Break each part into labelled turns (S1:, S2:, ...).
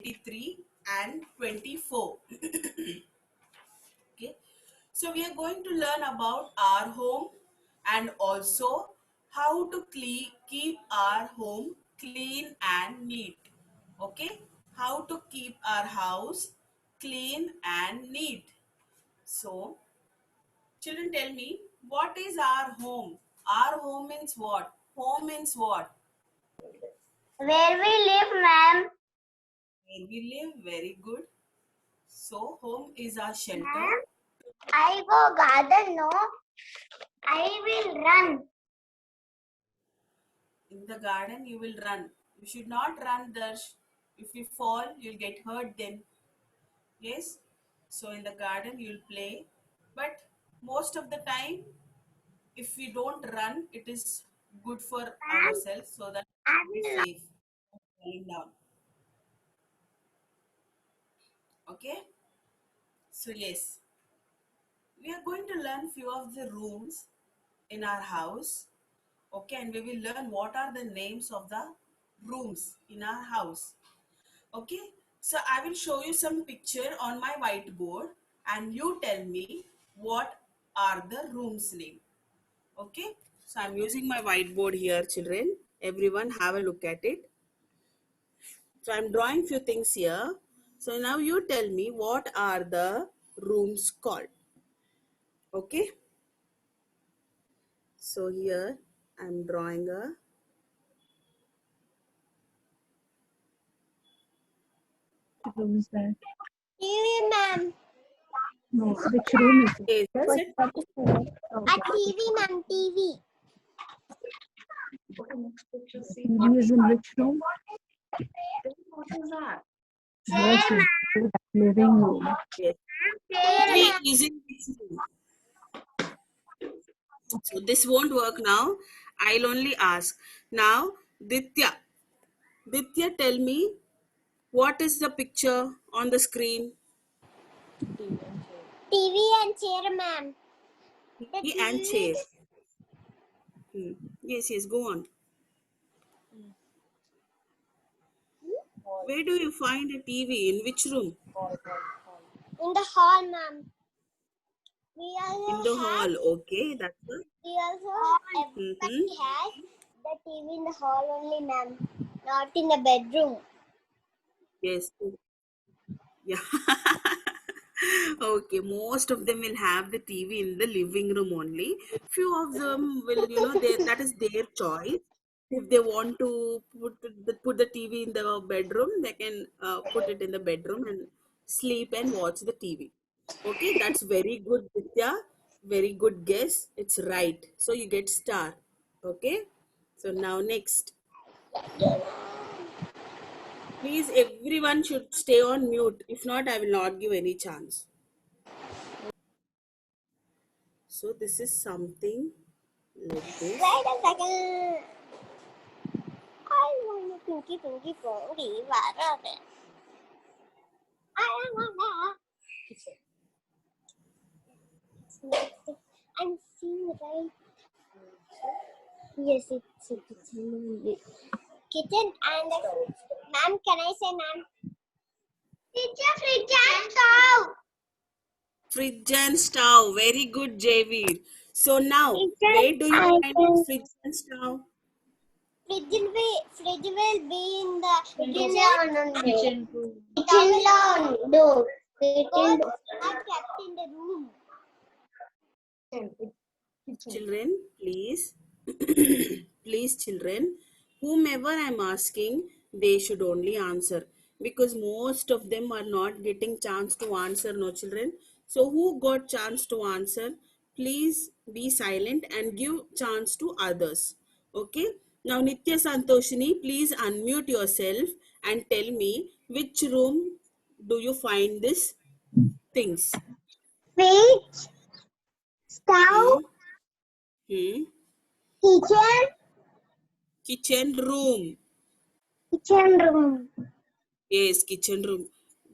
S1: 23 and 24. Okay, so we are going to learn about our home and also how to keep our home clean and neat. Okay, how to keep our house clean and neat. So children, tell me, what is our home? Our home means what? Home means what?
S2: Where we live, ma'am.
S1: Where we live. Very good. So home is our shelter.
S2: Ma'am, I go garden, no? I will run.
S1: In the garden, you will run. You should not run, Darsh. If you fall, you'll get hurt then. Yes? So in the garden, you'll play. But most of the time, if we don't run, it is good for
S2: Ma'am,
S1: ourselves so that
S2: I
S1: we
S2: will
S1: safe from falling down. Okay? So yes, we are going to learn few of the rooms in our house. Okay, and we will learn what are the names of the rooms in our house. Okay, so I will show you some picture on my whiteboard and you tell me what are the rooms name. Okay, so I'm using my whiteboard here, children. Everyone have a look at it. So I'm drawing few things here. So now you tell me what are the rooms called. Okay, so here I'm drawing a
S3: room is that?
S2: TV, ma'am.
S3: No, which room is it?
S1: yes,
S3: Yes?
S1: it?
S2: A TV, ma'am. TV.
S3: TV is in which room? Yes,
S2: Chair,
S3: yes, living room.
S1: Yes.
S2: chair,
S1: TV
S2: ma'am.
S1: is in which room? So this won't work now. I'll only ask. Now, Ditya. Ditya, tell me what is the picture on the screen?
S2: TV and chair, ma'am. The
S1: TV and chair.
S2: TV.
S1: Yes, yes, go on. Where do you find a TV? In which room?
S2: In the hall, ma'am. We
S1: In
S2: also
S1: the
S2: have.
S1: hall. Okay, that's good.
S2: We also everybody has the TV in the hall only, ma'am. Not in the bedroom.
S1: Yes. Yeah. Okay, most of them will have the TV in the living room only. Few of them will, that is their choice. If they want to put the TV in the bedroom, they can put it in the bedroom and sleep and watch the TV. Okay, that's very good, Vidya. Very good guess. It's right. So you get star. Okay. So now next. Please, everyone should stay on mute. If not, I will not give any chance. So this is something like this.
S2: Wait a second. I want a pinky ponky. What are they? I want that. I'm seeing right. Yes, it's a kitchen. Kitchen and ma'am, can I say ma'am? Teacher, fridge and stove.
S1: Fridge and stove. Very good, Javeer. So now,
S2: Teacher,
S1: where do you
S2: I
S1: find
S2: can.
S1: fridge and stove?
S2: Fridge will be in the kitchen room. Door. Because are kept in the room.
S1: Children, please. Please, children. Whomever I'm asking, they should only answer. Because most of them are not getting chance to answer, no children. So who got chance to answer? Please be silent and give chance to others. Okay. Now Nitya Santoshini, please unmute yourself and tell me which room do you find these things?
S2: Fridge, stove,
S1: Hmm? Hmm?
S2: kitchen,
S1: Kitchen room.
S2: kitchen room.
S1: Yes, kitchen room.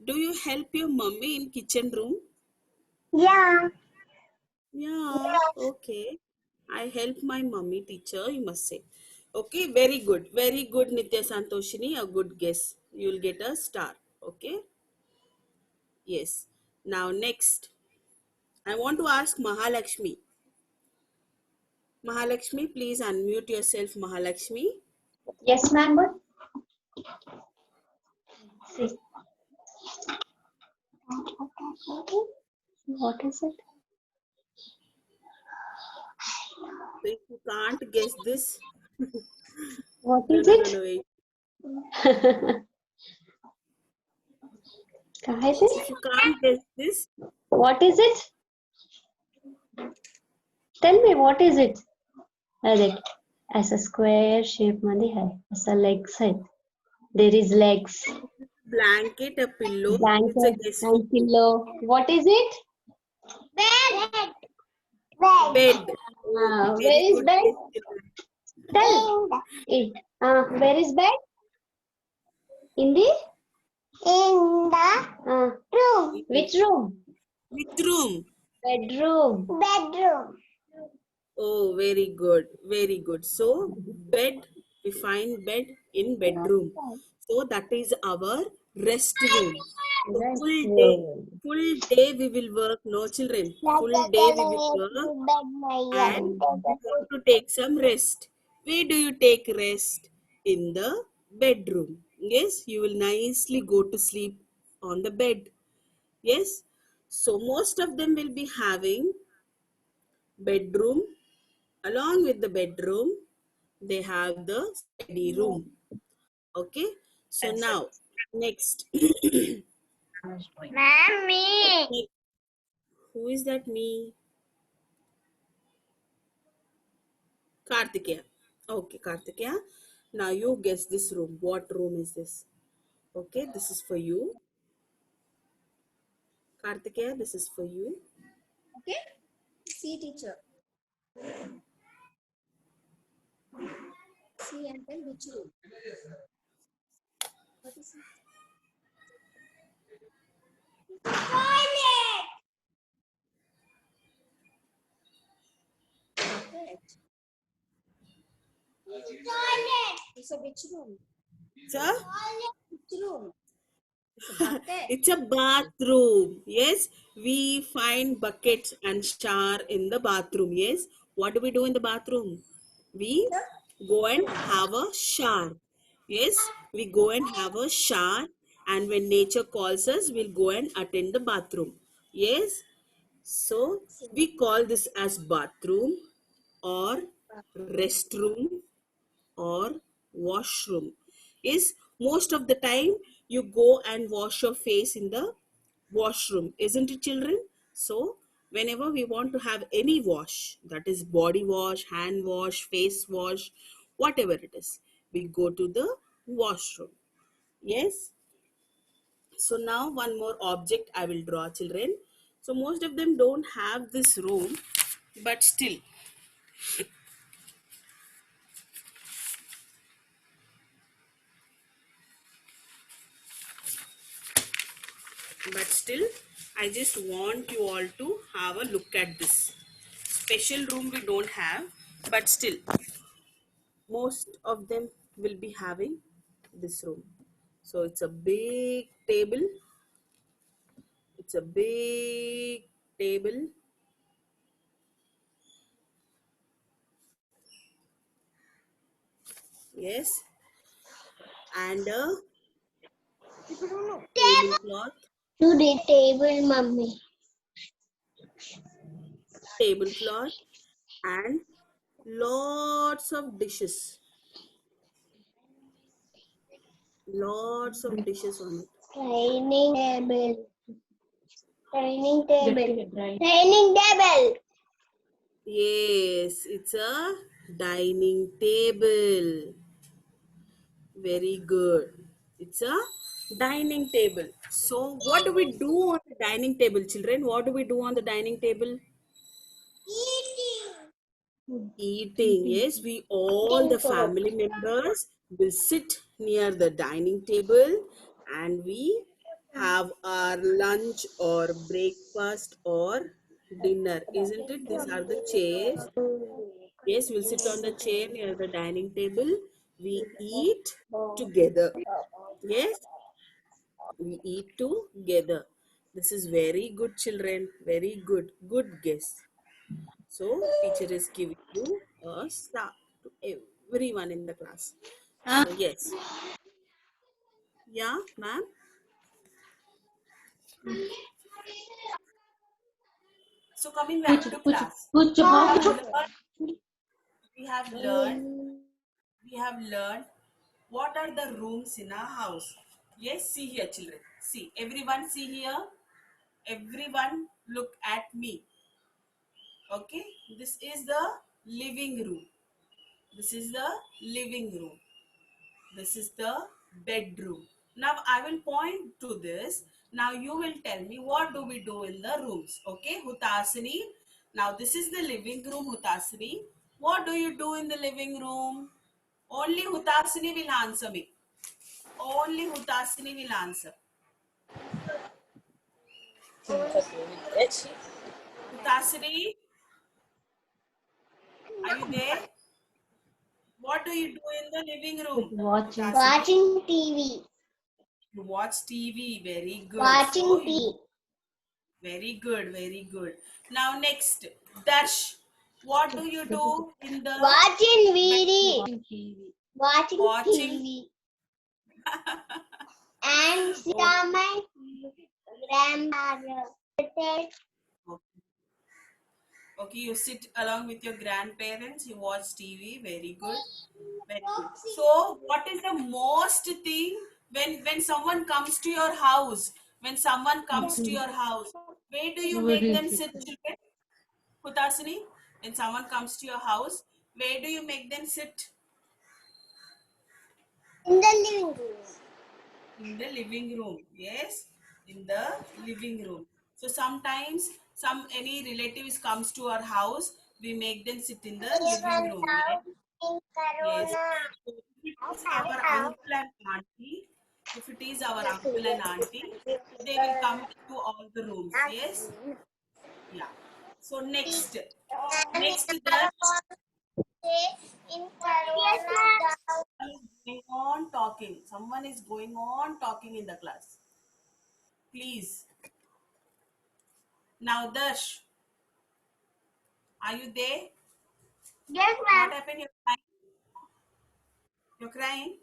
S1: Do you help your mummy in kitchen room?
S2: Yeah.
S1: Yeah, okay. I help my mummy teacher, you must say. Okay, very good. Very good, Nitya Santoshini. A good guess. You'll get a star. Okay. Yes. Now next, I want to ask Mahalakshmi. Mahalakshmi, please unmute yourself, Mahalakshmi.
S4: Yes, ma'am. What? See. What is it?
S1: So if you can't guess this,
S4: What
S1: no,
S4: is
S1: no, no,
S4: it?
S1: no, wait.
S4: कहाँ is
S1: If
S4: it?
S1: you can't guess this,
S4: What is it? Tell me, what is it? अरे, ऐसा square shape मध्ये है, ऐसा legs है. There is legs,
S1: blanket, a pillow, it's a
S4: blanket,
S1: guess for
S4: and
S1: you.
S4: pillow. What is it?
S2: Bed. Bed.
S1: Bed. Oh,
S4: Where
S1: very
S4: is
S1: good
S4: bed?
S1: guess, children.
S4: Tell it. Where is bed? In the
S2: In the room.
S4: which room?
S1: Which room?
S4: Bedroom.
S2: Bedroom.
S1: Oh, very good, very good. So, bed, we find bed in bedroom. So, that is our rest room. So,
S4: Restroom.
S1: full day we will work, no children. Full day we will work and we want to take some rest. Where do you take rest? In the bedroom. Yes, you will nicely go to sleep on the bed. Yes, so most of them will be having bedroom. Along with the bedroom, they have the study room. Okay, so now next.
S2: Mommy.
S1: Who is that? Me? Kartikeya. Okay, Kartikeya. Now you guess this room. What room is this? Okay, this is for you. Kartikeya, this is for you.
S2: Okay. See, teacher. See and tell which room. What is it? Toilet. Correct. Toilet. So which room?
S1: Sir?
S2: Toilet. Which room? It's a bucket.
S1: It's a bathroom. Yes, we find buckets and shower in the bathroom. Yes, what do we do in the bathroom? We go and have a shower. Yes, we go and have a shower, and when nature calls us, we'll go and attend the bathroom. Yes, so we call this as bathroom or restroom or washroom. Is most of the time you go and wash your face in the washroom, isn't it, children? So whenever we want to have any wash, that is body wash, hand wash, face wash, whatever it is, we go to the washroom. Yes. So now one more object I will draw, children. So most of them don't have this room, but still I just want you all to have a look at this special room we don't have, but still most of them will be having this room. So it's a big table. Yes, and a tablecloth
S2: To the table, mommy.
S1: tablecloth and lots of dishes on it.
S2: Dining table. Dining table. Dining table.
S1: Yes, it's a dining table. Very good. It's a dining table. So, what do we do on the dining table, children? What do we do on the dining table? Eating. Yes, we all the family members will sit near the dining table and we have our lunch or breakfast or dinner, isn't it? These are the chairs. Yes, we'll sit on the chair near the dining table. We eat together. Yes. We eat together. This is very good, children. Very good. Good guess. So, teacher is giving you a star to everyone in the class. So, yes. Yeah, ma'am. So, coming back to class.
S4: कुछ
S1: We have
S4: बहुत
S1: learned, we have learned, we have learned what are the rooms in our house. Yes, see here, children. See, everyone see here. Everyone look at me. Okay, this is the living room. This is the living room. This is the bedroom. Now I will point to this. Now you will tell me what do we do in the rooms. Okay, Hutasini. Now this is the living room, Hutasini. What do you do in the living room? Only Hutasini will answer me. Only Hutasini will answer. Hutasini, are you there? What do you do in the living room?
S4: watching.
S1: Hutasini?
S2: Watching TV.
S1: You watch TV. Very good.
S2: Watching
S1: So
S2: TV.
S1: you very good, very good. Now next, Darsh, what do you do in the
S2: Watching video.
S4: TV.
S2: Watching
S1: watching?
S2: TV. And sit on my grandmother.
S1: Okay, you sit along with your grandparents, you watch TV, very good. Very good. So what is the most thing when someone comes to your house? When someone comes to your house, where do you make them sit, children? Hutasini, when someone comes to your house, where do you make them sit?
S2: In the living room.
S1: In the living room. Yes, in the living room. So sometimes any relatives comes to our house, we make them sit in the living room. Yes.
S2: In
S1: Yes.
S2: Corona.
S1: So if it is our uncle and auntie, if it is our uncle and auntie, so they will come to all the rooms. Yes. Yeah. So next the
S2: In Corona.
S1: going on talking. Someone is going on talking in the class. Please. Now Dash, are you there?
S2: Yes,
S1: What
S2: ma'am.
S1: happened? You're crying? You're crying?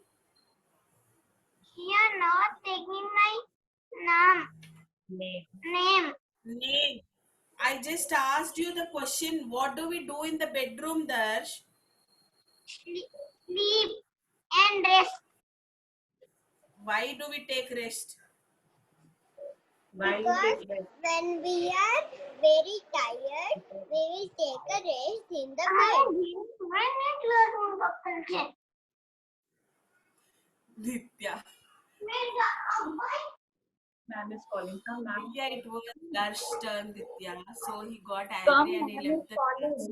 S2: You're not taking my name.
S1: Name. I just asked you the question. What do we do in the bedroom, Darsh?
S2: Sleep and rest.
S1: Why do we take rest?
S2: Because when we are very tired, we will take a rest in the bed.
S1: Nitya.
S3: Ma'am is calling. Come, ma'am.
S1: Yeah, it was Darsh's turn, Ditya. So he got angry and he left the class.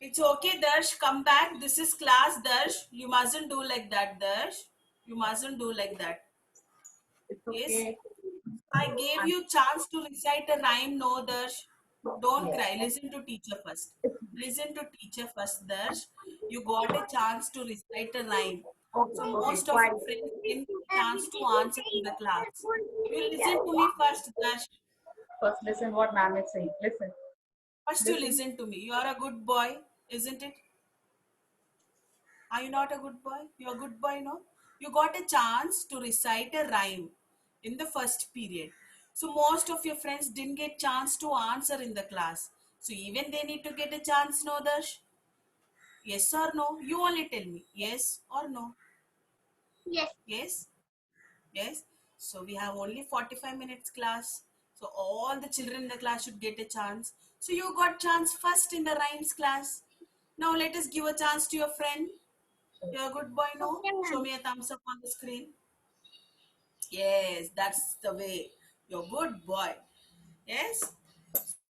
S1: It's okay, Darsh. Come back. This is class, Darsh. You mustn't do like that, Darsh. You mustn't do like that.
S3: It's
S1: Yes.
S3: okay.
S1: I gave you chance to recite a rhyme, no, Darsh. Don't cry. Listen to teacher first. Listen to teacher first, Darsh. You got a chance to recite a rhyme. So most of your friends didn't get a chance to answer in the class. You listen to me first, Darsh.
S3: First, listen what ma'am is saying. Listen.
S1: First you listen to me. You are a good boy, isn't it? Are you not a good boy? You're a good boy, no? You got a chance to recite a rhyme in the first period. So most of your friends didn't get chance to answer in the class. So even they need to get a chance, no, Darsh? Yes or no? You only tell me. Yes or no?
S2: Yes.
S1: Yes? Yes? So we have only 45 minutes class. So all the children in the class should get a chance. So you got chance first in the rhymes class. Now let us give a chance to your friend. You're a good boy, no?
S2: Okay, ma'am.
S1: Show me a thumbs up on the screen. Yes, that's the way. You're a good boy. Yes?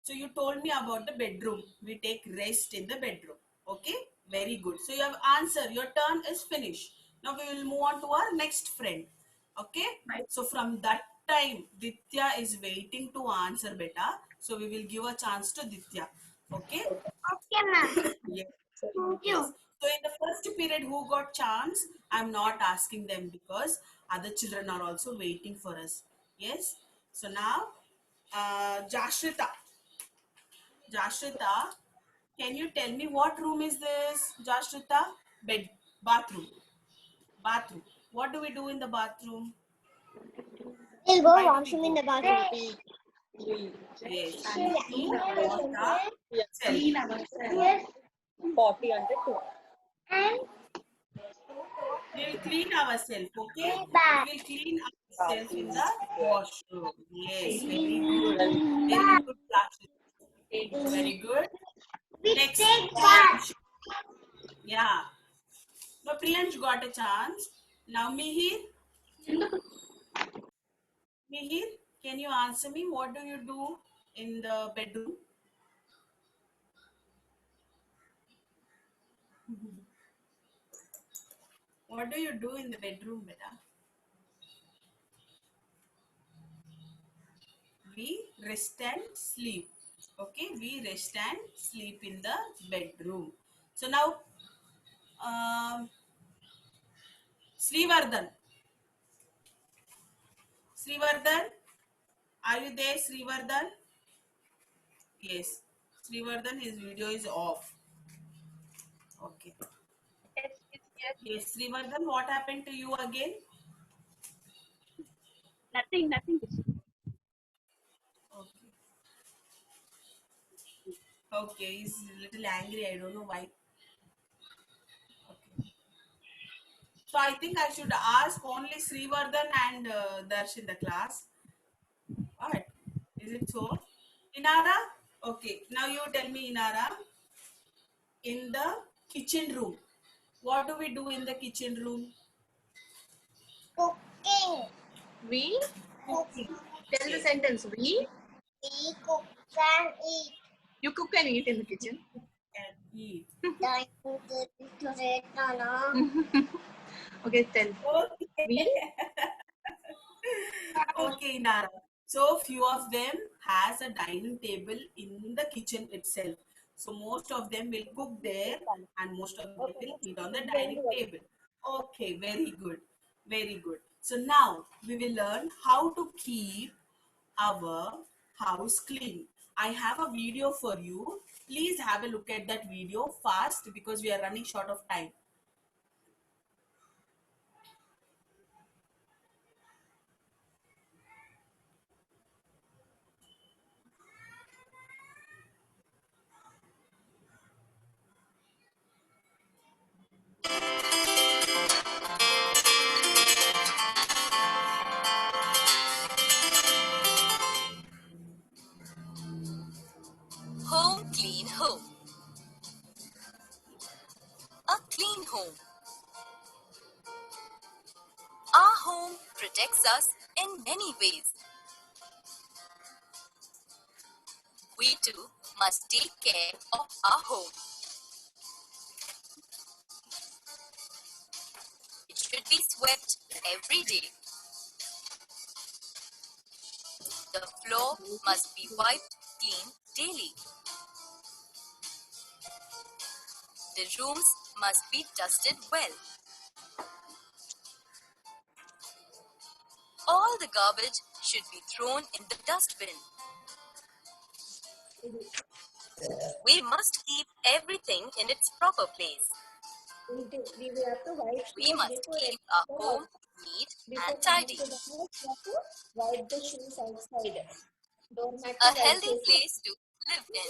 S1: So you told me about the bedroom. We take rest in the bedroom. Okay? Very good. So you have answered. Your turn is finished. Now we will move on to our next friend. Okay? So from that time, Ditya is waiting to answer beta. So we will give a chance to Ditya. Okay?
S2: Okay, ma'am.
S1: Yes.
S2: Thank
S1: Yes.
S2: you.
S1: So in the first period, who got chance? I'm not asking them because Other children are also waiting for us. Yes. So now, Jashrita. Jashrita, can you tell me what room is this? Jashrita, bed, bathroom. Bathroom. What do we do in the bathroom?
S2: We'll go
S1: Why do we
S2: washroom in
S1: go?
S2: the bathroom.
S1: Yes,
S3: And
S1: we
S3: clean
S1: do wash
S3: ourselves.
S1: ourselves.
S3: Clean ourselves.
S2: Yes.
S3: Potty ante two.
S2: And
S1: We will clean ourselves, okay? We
S2: back.
S1: will clean ourselves in the washroom. Yes, very good. Very good, Rashid. Very good.
S2: We
S1: Next,
S2: take bath.
S1: Priyansh. Yeah. No, Priyansh got a chance. Now, Mihir. Mihir, can you answer me? What do you do in the bedroom? What do you do in the bedroom, beta? We rest and sleep. Okay, we rest and sleep in the bedroom. So now, um, Srivardhan. Srivardhan, are you there, Srivardhan? Yes. Srivardhan, his video is off. Okay.
S3: Yes.
S1: Yes, Srivardhan, what happened to you again?
S3: Nothing.
S1: Okay. Okay, he's a little angry. I don't know why. Okay. So I think I should ask only Srivardhan and Darsh in the class. What? Is it so? Inara? Okay. Now you tell me, Inara, in the kitchen room. What do we do in the kitchen room?
S2: Cooking.
S3: We
S1: Cooking.
S3: tell the
S1: Okay.
S3: sentence. We
S2: We cook and eat.
S3: you cook and eat in the kitchen.
S1: And eat.
S2: Time to read, Nana.
S3: Okay, tell.
S1: Okay.
S3: We
S1: Okay, Nara. So few of them has a dining table in the kitchen itself. So most of them will cook there and most of them will eat on the dining table. Okay, very good. Very good. So now we will learn how to keep our house clean. I have a video for you. Please have a look at that video fast because we are running short of time.
S5: Home clean home. A clean home. Our home protects us in many ways. We too must take care of our home. It should be swept every day. The floor must be wiped clean daily. The rooms must be dusted well. All the garbage should be thrown in the dustbin. We must keep everything in its proper place.
S2: We will have to wipe
S5: We must
S2: before
S5: keep our home neat and tidy.
S2: to the house. We have to wipe the shoes outside. Doormat
S5: A healthy place to live in.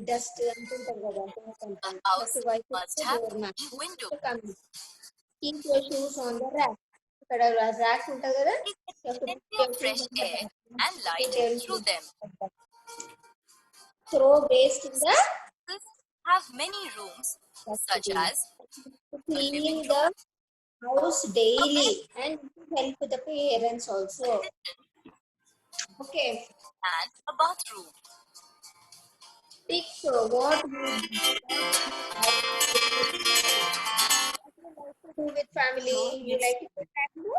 S2: dust అంటుంటారు కదా
S5: A
S2: అంటుంటారు.
S5: house
S2: Have to wipe
S5: must
S2: the
S5: have
S2: doormat.
S5: clean window.
S2: Keep your shoes on the rack. ఇక్కడ rack ఉంటుంది కదా. You have to
S5: Plenty
S2: put
S5: of
S2: your
S5: fresh
S2: shoes on the
S5: air
S2: rack.
S5: and light
S2: Put your
S5: through
S2: shoes
S5: them.
S2: on the rack. Throw waste in the
S5: Houses have many rooms such
S2: dustbin.
S5: as
S2: To
S5: a living
S2: clean
S5: room,
S2: the house daily and to help the parents also. Okay.
S5: and a bathroom.
S2: Pick what you do with family.
S1: So
S2: You
S1: next,
S2: like it with family?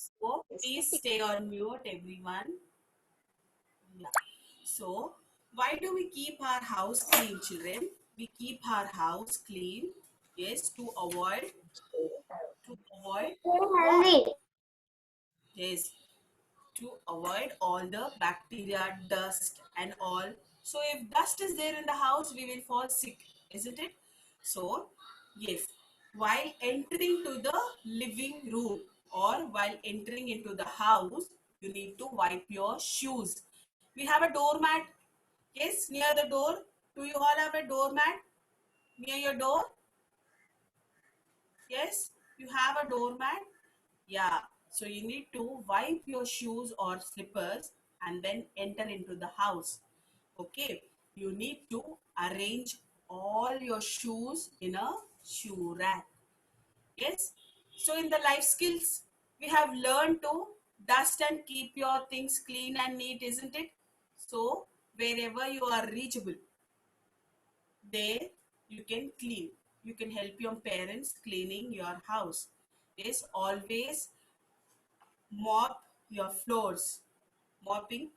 S1: so please stay on mute, everyone. Yeah. So, why do we keep our house clean, children? We keep our house clean, yes, to avoid avoid
S2: Healthy.
S1: Yes, to avoid all the bacteria, dust, and all. So, if dust is there in the house, we will fall sick, isn't it? So, yes, while entering to the living room or while entering into the house, you need to wipe your shoes. We have a doormat, yes, near the door. Do you all have a doormat near your door? Yes, you have a doormat. Yeah, so you need to wipe your shoes or slippers and then enter into the house. Okay, you need to arrange all your shoes in a shoe rack. Yes, so in the life skills, we have learned to dust and keep your things clean and neat, isn't it? So, wherever you are reachable, there you can clean. You can help your parents cleaning your house. Yes, always mop your floors. Mopping.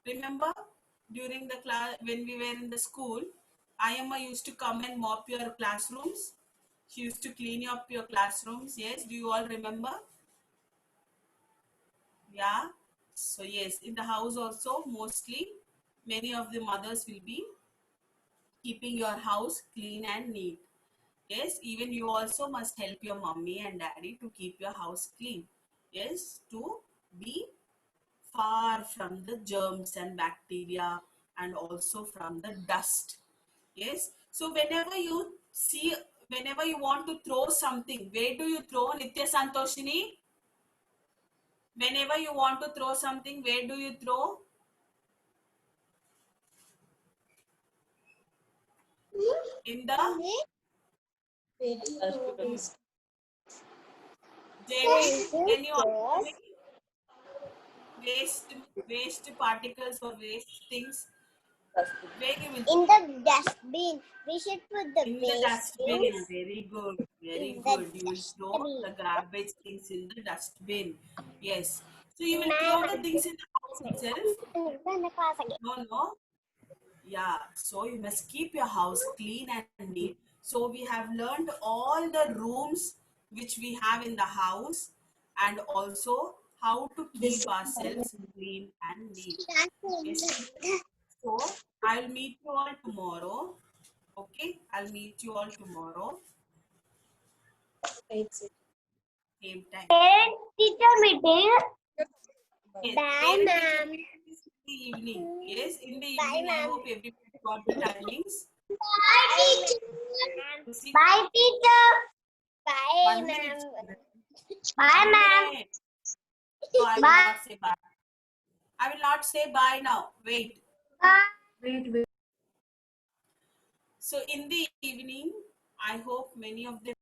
S1: Remember during the class when we were in the school, Ayama used to come and mop your classrooms. She used to clean up your classrooms. Yes, do you all remember? Yeah. So yes, in the house also mostly many of the mothers will be keeping your house clean and neat. Yes, even you also must help your mommy and daddy to keep your house clean. Yes, to be far from the germs and bacteria and also from the dust. Yes, so whenever you want to throw something, where do you throw, Nitya Santoshini? Whenever you want to throw something, where do you throw? In the Devi, can you answer me? Waste, waste particles or waste things, where you will
S2: In
S1: throw?
S2: the dustbin. We should put the
S1: In the
S2: waste
S1: dustbin.
S2: things
S1: Very good. Very
S2: in the
S1: good. You will throw
S2: dustbin.
S1: the garbage things in the dustbin. Yes. So you will throw the
S2: Ma'am,
S1: things in the house itself.
S2: in the class again.
S1: No, no. Yeah. So you must keep your house clean and neat. So we have learned all the rooms which we have in the house and also how to keep ourselves clean and neat. Yes. So I'll meet you all tomorrow. Okay. I'll meet you all tomorrow. Same time.
S2: Parent teacher meeting.
S1: Yes,
S2: Bye,
S1: parent teacher
S2: ma'am.
S1: meeting is in the evening. Yes, in the
S2: Bye,
S1: evening. I
S2: ma'am.
S1: hope everybody got the timings.
S2: Bye, teacher.
S1: To see
S2: Bye, teacher. Bye,
S1: 1 minute.
S2: ma'am. Bye,
S1: One
S2: ma'am.
S1: minute. No, I will
S2: Bye.
S1: not say bye. I will not say bye now. Wait.
S2: Bye.
S1: So in the evening, I hope many of them